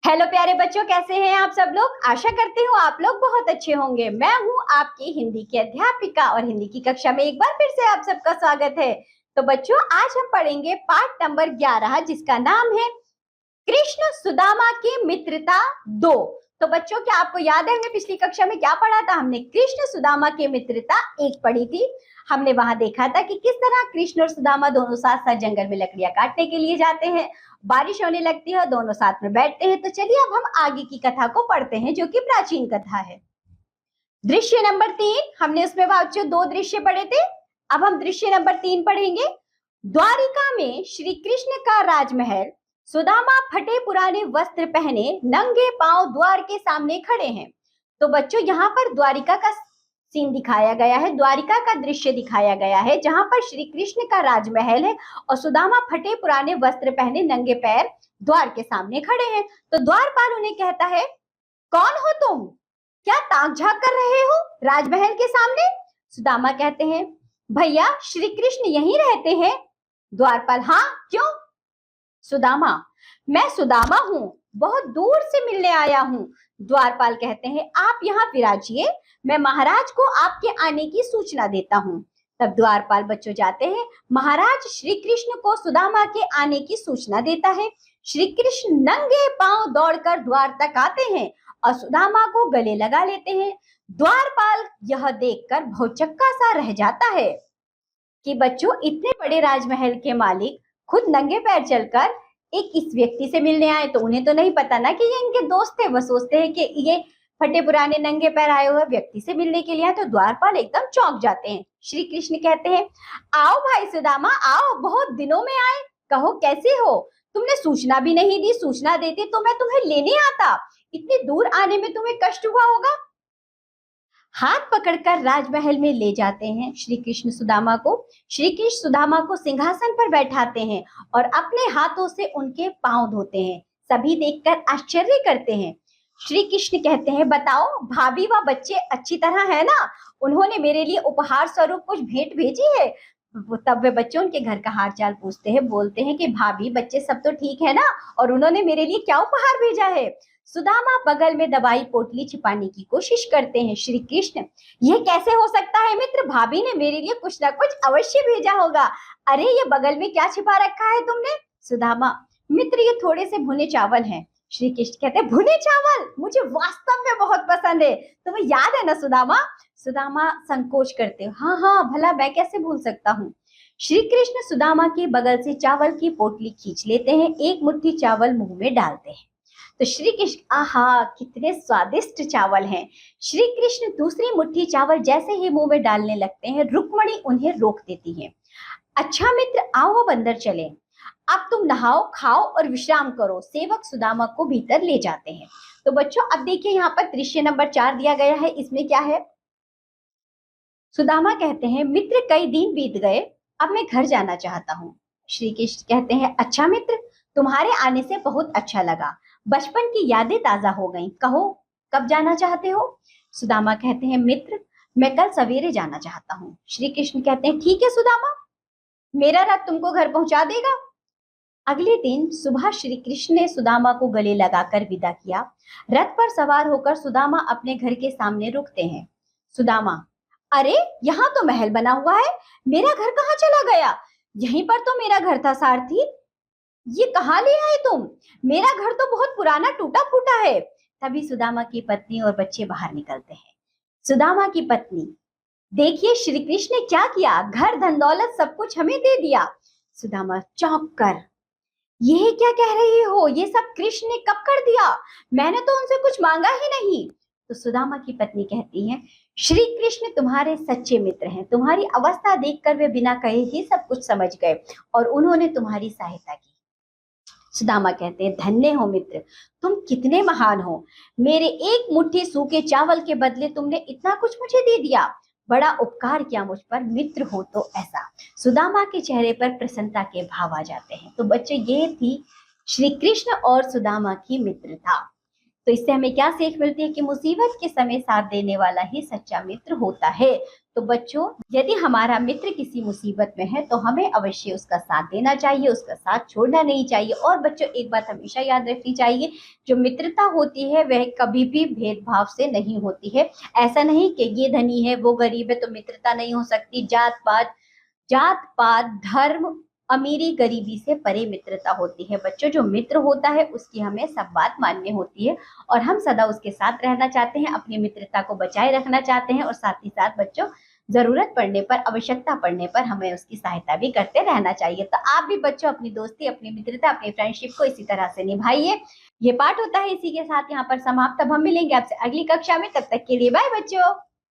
Hello प्यारे बच्चों, कैसे हैं आप सब लोग। आशा करती हूँ आप लोग बहुत अच्छे होंगे। मैं हूँ आपकी हिंदी की अध्यापिका और हिंदी की कक्षा में एक बार फिर से आप सबका स्वागत है। तो बच्चों, आज हम पढ़ेंगे पाठ नंबर 11 जिसका नाम है कृष्ण सुदामा की मित्रता 2। तो बच्चों, क्या आपको याद है हमने पिछली कक्षा में क्या पढ़ा था? हमने कृष्ण सुदामा की मित्रता 1 पढ़ी थी। हमने वहां देखा था कि किस तरह कृष्ण और सुदामा दोनों साथ साथ जंगल में लकड़ियां काटने के लिए जाते हैं, बारिश होने लगती है, दोनों साथ में बैठते हैं। तो चलिए अब हम आगे की कथा को पढ़ते हैं, जो कि प्राचीन कथा है। दृश्य नंबर 3, हमने उसमें बच्चों 2 दृश्य पढ़े थे। अब हम दृश्य नंबर 3 पढ़ेंगे। द्वारिका में श्री कृष्ण का राजमहल। सुदामा फटे पुराने वस्त्र पहने नंगे पांव द्वार के सामने खड़े हैं। तो बच्चों, यहाँ पर द्वारिका का सीन दिखाया गया है, द्वारिका का दृश्य दिखाया गया है, जहां पर श्री कृष्ण का राजमहल है और सुदामा फटे पुराने वस्त्र पहने नंगे पैर द्वार के सामने खड़े हैं। तो द्वारपाल उन्हें कहता है, कौन हो तुम? क्या ताक झांक कर रहे हो राजमहल के सामने? सुदामा कहते हैं, भैया श्री कृष्ण यहीं रहते हैं। द्वारपाल, हाँ क्यों? सुदामा, मैं सुदामा हूँ, बहुत दूर से मिलने आया हूँ। द्वारपाल कहते हैं, आप यहाँ विराजिए, मैं महाराज को आपके आने की सूचना देता हूँ। तब द्वारपाल बच्चों जाते हैं, महाराज श्री कृष्ण को सुदामा के आने की सूचना देता है। श्री कृष्ण नंगे पांव दौड़कर द्वार तक आते हैं और सुदामा को गले लगा लेते हैं। द्वारपाल यह देखकर भौचक्का सा रह जाता है कि बच्चों, इतने बड़े राजमहल के मालिक खुद नंगे पैर चलकर एक इस व्यक्ति से मिलने आए। तो उन्हें तो नहीं पता ना कि ये इनके दोस्त थे। वह सोचते हैं कि ये फटे पुराने नंगे पैर आए हुए व्यक्ति से मिलने के लिए आए। तो द्वारपाल एकदम चौंक जाते हैं। श्री कृष्ण कहते हैं, आओ भाई सुदामा, आओ, बहुत दिनों में आए, कहो कैसे हो? तुमने सूचना भी नहीं दी, सूचना देती तो मैं तुम्हें लेने आता। इतनी दूर आने में तुम्हें कष्ट हुआ होगा। हाथ पकड़कर राजमहल में ले जाते हैं श्री कृष्ण सुदामा को। श्री कृष्ण सुदामा को सिंहासन पर बैठाते हैं और अपने हाथों से उनके पांव धोते हैं। सभी देखकर आश्चर्य करते हैं। श्री कृष्ण कहते हैं, बताओ भाभी व बच्चे अच्छी तरह है ना? उन्होंने मेरे लिए उपहार स्वरूप कुछ भेंट भेजी है? तब वे बच्चे उनके घर का हाल चाल पूछते हैं, बोलते हैं कि भाभी बच्चे सब तो ठीक है ना, और उन्होंने मेरे लिए क्या उपहार भेजा है? सुदामा बगल में दवाई पोटली छिपाने की कोशिश करते हैं। श्री कृष्ण, यह कैसे हो सकता है मित्र, भाभी ने मेरे लिए कुछ ना कुछ अवश्य भेजा होगा। अरे ये बगल में क्या छिपा रखा है तुमने? सुदामा, मित्र ये थोड़े से भुने चावल हैं। श्री कृष्ण कहते हैं, भुने चावल मुझे वास्तव में बहुत पसंद है, तुम्हें याद है ना सुदामा? सुदामा संकोच करते हो, हाँ हाँ भला मैं कैसे भूल सकता हूँ। श्री कृष्ण सुदामा के बगल से चावल की पोटली खींच लेते हैं, एक मुट्ठी चावल मुंह में डालते हैं। तो श्री कृष्ण, आहा कितने स्वादिष्ट चावल हैं। श्री कृष्ण दूसरी मुट्ठी चावल जैसे ही मुंह में डालने लगते हैं, रुक्मणी उन्हें रोक देती है। अच्छा मित्र, आओ अब अंदर चलें, अब तुम नहाओ खाओ और विश्राम करो। सेवक सुदामा को भीतर ले जाते हैं। तो बच्चों अब देखिए, यहाँ पर दृश्य नंबर 4 दिया गया है। इसमें क्या है? सुदामा कहते हैं, मित्र कई दिन बीत गए, अब मैं घर जाना चाहता हूँ। श्री कृष्ण कहते हैं, अच्छा मित्र, तुम्हारे आने से बहुत अच्छा लगा, बचपन की यादें ताजा हो गईं। कहो कब जाना चाहते हो? सुदामा कहते हैं, मित्र मैं कल सवेरे जाना चाहता हूँ। श्री कृष्ण कहते हैं, ठीक है सुदामा, मेरा रथ तुमको घर पहुंचा देगा। अगले दिन सुबह श्री कृष्ण ने सुदामा को गले लगाकर विदा किया। रथ पर सवार होकर सुदामा अपने घर के सामने रुकते हैं। सुदामा, अरे यहाँ तो महल बना हुआ है, मेरा घर कहाँ चला गया? यहीं पर तो मेरा घर था सारथी, ये कहाँ ले आए तुम? मेरा घर तो बहुत पुराना टूटा फूटा है। तभी सुदामा की पत्नी और बच्चे बाहर निकलते हैं। सुदामा की पत्नी, देखिए श्री कृष्ण ने क्या किया, घर धन दौलत सब कुछ हमें दे दिया। सुदामा चौंक कर, यह क्या कह रही हो, ये सब कृष्ण ने कब कर दिया? मैंने तो उनसे कुछ मांगा ही नहीं। तो सुदामा की पत्नी कहती है, श्री कृष्ण तुम्हारे सच्चे मित्र हैं, तुम्हारी अवस्था देखकर वे बिना कहे ही सब कुछ समझ गए और उन्होंने तुम्हारी सहायता की। सुदामा कहते हैं, धन्य हो मित्र, तुम कितने महान हो। मेरे एक मुट्ठी सूखे चावल के बदले तुमने इतना कुछ मुझे दे दिया, बड़ा उपकार किया मुझ पर, मित्र हो तो ऐसा। सुदामा के चेहरे पर प्रसन्नता के भाव आ जाते हैं। तो बच्चों ये थी श्री कृष्ण और सुदामा की मित्रता। तो इससे हमें क्या सीख मिलती है कि मुसीबत के समय साथ देने वाला ही सच्चा मित्र होता है। तो बच्चों, यदि हमारा मित्र किसी मुसीबत में है तो हमें अवश्य उसका साथ देना चाहिए, उसका साथ छोड़ना नहीं चाहिए। और बच्चों, एक बात हमेशा याद रखनी चाहिए, जो मित्रता होती है वह कभी भी भेदभाव से नहीं होती है। ऐसा नहीं कि ये धनी है वो गरीब है तो मित्रता नहीं हो सकती। जात पात धर्म, अमीरी गरीबी से परे मित्रता होती है। बच्चों, जो मित्र होता है उसकी हमें सब बात माननी होती है और हम सदा उसके साथ रहना चाहते हैं, अपनी मित्रता को बचाए रखना चाहते हैं और साथ ही साथ बच्चों, जरूरत पड़ने पर, आवश्यकता पड़ने पर हमें उसकी सहायता भी करते रहना चाहिए। तो आप भी बच्चों अपनी दोस्ती, अपनी मित्रता, अपनी फ्रेंडशिप को इसी तरह से निभाइए। ये पाठ होता है इसी के साथ यहाँ पर समाप्त। अब हम मिलेंगे आपसे अगली कक्षा में, तब तक के लिए बाय बच्चों।